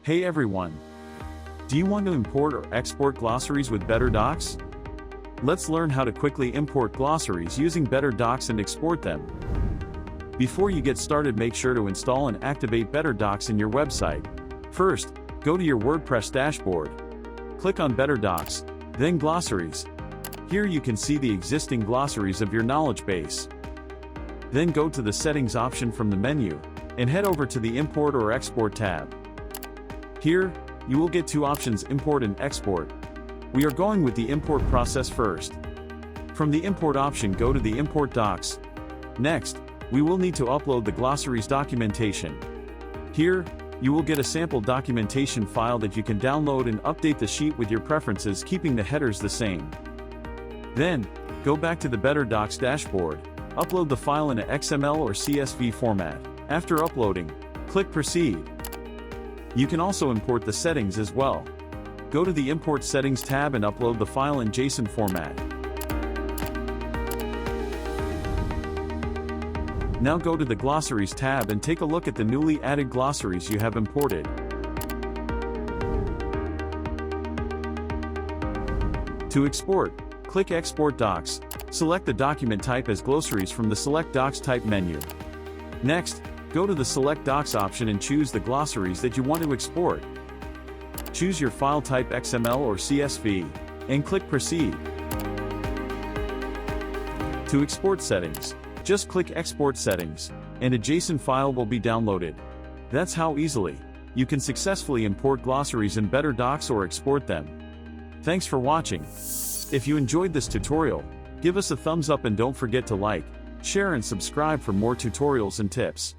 Hey everyone! Do you want to import or export glossaries with BetterDocs? Let's learn how to quickly import glossaries using BetterDocs and export them. Before you get started, make sure to install and activate BetterDocs in your website. First, go to your WordPress dashboard. Click on BetterDocs, then Glossaries. Here you can see the existing glossaries of your knowledge base. Then go to the Settings option from the menu, and head over to the Import or Export tab. Here, you will get two options: Import and Export. We are going with the import process first. From the Import option, go to the Import Docs. Next, we will need to upload the glossaries documentation. Here, you will get a sample documentation file that you can download and update the sheet with your preferences, keeping the headers the same. Then, go back to the BetterDocs dashboard. Upload the file in a XML or CSV format. After uploading, click Proceed. You can also import the settings as well. Go to the Import Settings tab and upload the file in JSON format. Now go to the Glossaries tab and take a look at the newly added glossaries you have imported. To export, click Export Docs. Select the document type as Glossaries from the Select Docs Type menu. Next, go to the Select Docs option and choose the glossaries that you want to export. Choose your file type XML or CSV, and click Proceed. To export settings, just click Export Settings, and a JSON file will be downloaded. That's how easily you can successfully import glossaries in BetterDocs or export them. Thanks for watching. If you enjoyed this tutorial, give us a thumbs up and don't forget to like, share and subscribe for more tutorials and tips.